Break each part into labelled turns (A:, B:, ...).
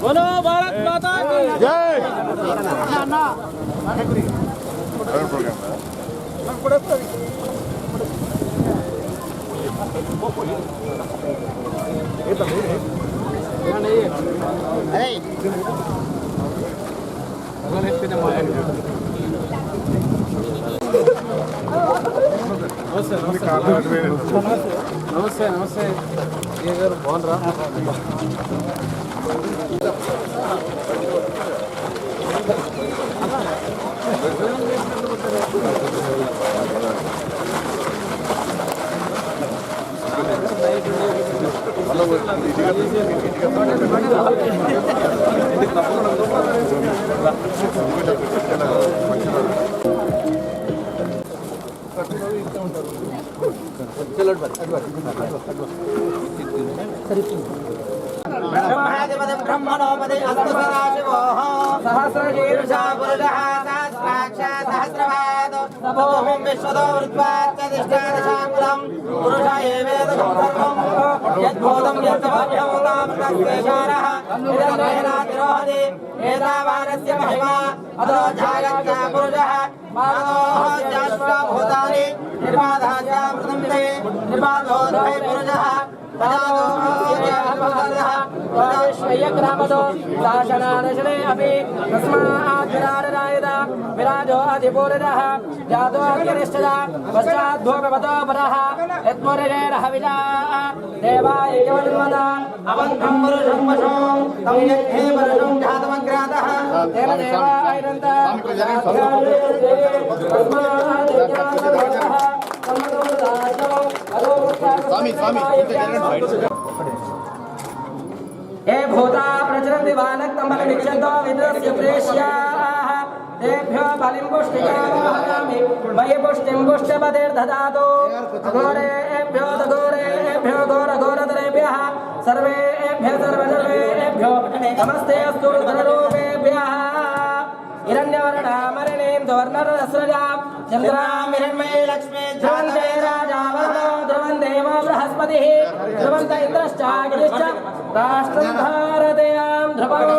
A: बोलो भारत माता की जय। नमस्ते नमस्ते ये गाరు బాగున్నారా
B: ब्रह्मणोपदे अस्तु सदाशिवोः सहस्रशीर्षा पुरुषः सहस्राक्षः सहस्रपाद नभोऽहं विश्वतो वृत्वाच्चदिष्टादशाङ्कुलं पुरुष एवेदकं सर्वं यद्भूतं यद्भव्यमुतामृतस्तेषारः निरन्तरेणातिरोहति एतावानस्य महिमा अतो जागच्च पुरुषः मानोः चाश्वभूतानि निर्बाधः च मृतं निर्बाधो द्वै पुरुषः शासनादशने अपि तस्माद्विराजरायदा विराजो अधिपूरितः जातो अग्निष्ठदा पश्चाद्भोगवतो परः यत्पुरुषेण हविषाः देवाय यवन्मदा अवन्तं पुरुषं वशो तं यज्ञे पुरुषं जातमग्रातः तेन देवायनन्ता ए भूता प्रचरन्ति वानक्तमल निक्षन्तो विद्रस्य प्रेष्याः तेभ्यो बलिं पुष्टिकामहरामि मयि पुष्टिं पुष्टपतिर्दधातु अघोरेभ्यो दघोरेभ्यो घोरघोरतरेभ्यः सर्वेभ्यः सर्वसर्वेभ्यो नमस्ते अस्तु धनरूपेभ्यः हिरण्यवर्णामरिणीं सुवर्णरसृजां चन्द्रां हिरण्मयी लक्ष्मी ध्रुवन्ते राजावरणो ध्रुवं देवो बृहस्पतिः ध्रुवन्त इन्द्रश्चाग्निश्च राष्ट्रं भारतयां ध्रुवं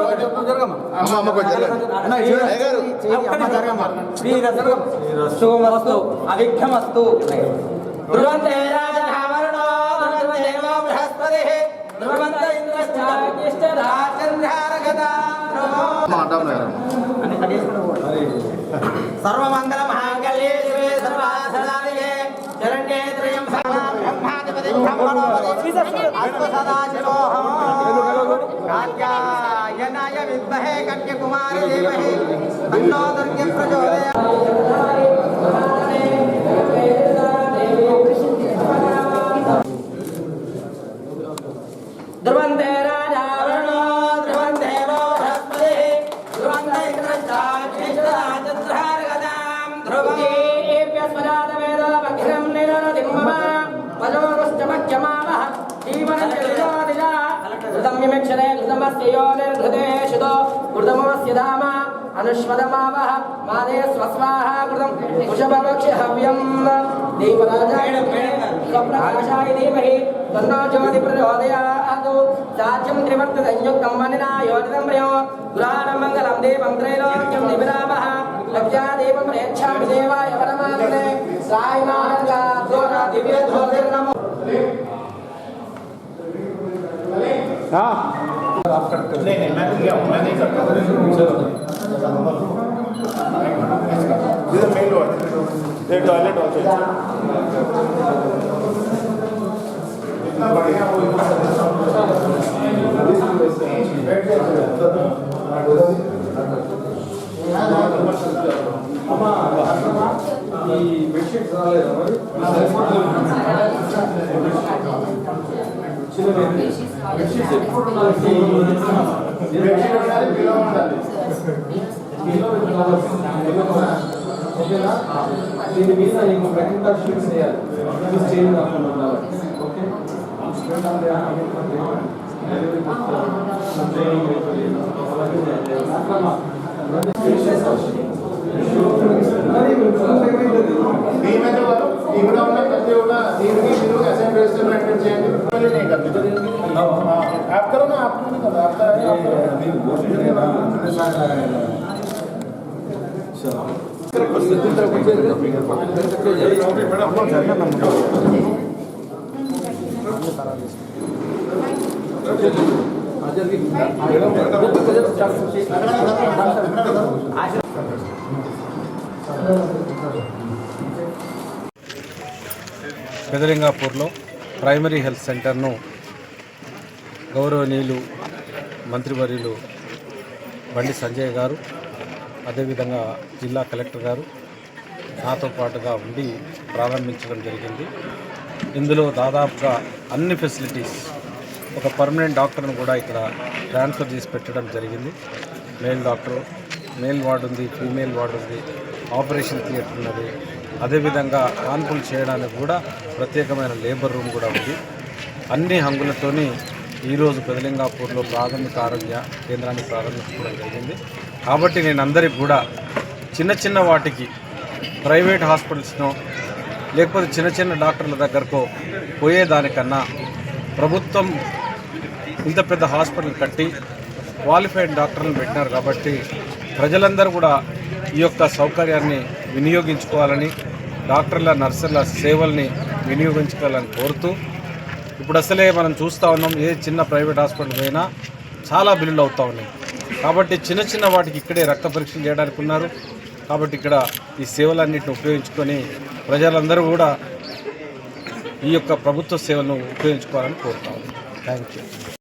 B: श्रीरस्तु अविघ्नमस्तु ध्रुवन्ते राजावरणो ध्रुवं देवो बृहस्पतिः ध्रुवन्त इन्द्रश्चाग्निश्च राष्ट्रं सर्वमंगल महांगल्ये शिवे सर्वार्थसाधिके शरण्ये त्र्यंबके ब्रह्माधिपति ब्रह्मणोपति अस्तु सदाशिवोः कात्यायनाय विद्महे कन्याकुमारी धीमहि तन्नो दुर्गे प्रचोदयात्। ध्रुवन्ते राजावरणो ध्रुवं देवो बृहस्पतिः ध्रुवन्त इन्द्रश्चाग्निश्चन्द्रहारगदां ध्रुवमेभ्यस्मजातवेदो भग्नं निरनतिं मम पजोरुश्चमख्यमावः जीवनञ्जलिजोदिजा घृतं विमिक्षरे घृतमस्य यो निर्घृते शुतो घृतमस्य धाम अनुष्वदमावः मादे स्वस्वाहा घृतं कुशभवक्ष्यहव्यं दीपराजाय स्वप्रकाशाय धीमहि तन्नो ज्योतिप्रचोदयात्। साज्यं त्रिवर्तसंयुक्तं वनिना योजितं प्रयो गुराणं मङ्गलं देवं त्रैलोक्यं दिविरामः लक्ष्यादेवं प्रेक्षामि देवाय परमात्मने सायमानन्दाद्वारा दिव्यज्योतिर्नमो।
C: आप करते हो? नहीं मैं नहीं करता। मेन डोर टॉयलेट ऑल्सो इतना बढ़िया ఈ బెడ్షీట్స్ రాలేదా మరి బెడ్షీట్స్ ఎప్పుడు ఉండాలి బెడ్షీట్ ఉండాలి బిలో ఉండాలి బిలో ఓకేనా? దీని మీద నీకు మెడికల్ షీట్స్ చేయాలి, చేంజ్ కాకుండా ఉండాలి. ఓకే,
D: आप करो ना, आप नहीं करो, आपका
E: పెదలింగాపూర్లో ప్రైమరీ హెల్త్ సెంటర్ను గౌరవనీయులు మంత్రివర్యులు బండి సంజయ్ గారు, అదేవిధంగా జిల్లా కలెక్టర్ గారు నాతో పాటుగా ఉండి ప్రారంభించడం జరిగింది. ఇందులో దాదాపుగా అన్ని ఫెసిలిటీస్, ఒక పర్మనెంట్ డాక్టర్ను కూడా ఇక్కడ ట్రాన్స్ఫర్ చేసి పెట్టడం జరిగింది. మేల్ డాక్టర్, మేల్ వార్డు ఉంది, ఫీమేల్ వార్డు ఉంది, ఆపరేషన్ థియేటర్ ఉన్నది. అదేవిధంగా కాన్పులు చేయడానికి కూడా ప్రత్యేకమైన లేబర్ రూమ్ కూడా ఉంది. అన్ని హంగులతోని ఈరోజు పెదలింగాపూర్లో ప్రాథమిక ఆరోగ్య కేంద్రాన్ని ప్రారంభించుకోవడం జరిగింది. కాబట్టి నేను అందరికీ కూడా చిన్న చిన్న వాటికి ప్రైవేట్ హాస్పిటల్స్నో లేకపోతే చిన్న చిన్న డాక్టర్ల దగ్గరకో పోయేదానికన్నా ప్రభుత్వం ఇంత పెద్ద హాస్పిటల్ కట్టి క్వాలిఫైడ్ డాక్టర్లను పెట్టినారు. కాబట్టి ప్రజలందరూ కూడా ఈ యొక్క సౌకర్యాన్ని వినియోగించుకోవాలని, డాక్టర్ల నర్సుల సేవల్ని వినియోగించుకోవాలని కోరుతూ, ఇప్పుడు అసలే మనం చూస్తూ ఉన్నాం, ఏ చిన్న ప్రైవేట్ హాస్పిటల్ పోయినా చాలా బిల్లులు అవుతూ ఉన్నాయి. కాబట్టి చిన్న చిన్న వాటికి ఇక్కడే రక్త పరీక్షలు చేయడానికి ఉన్నారు. కాబట్టి ఇక్కడ ఈ సేవలన్నింటిని ఉపయోగించుకొని ప్రజలందరూ కూడా ఈ యొక్క ప్రభుత్వ సేవలను ఉపయోగించుకోవాలని కోరుతా ఉన్నాం. Thank you.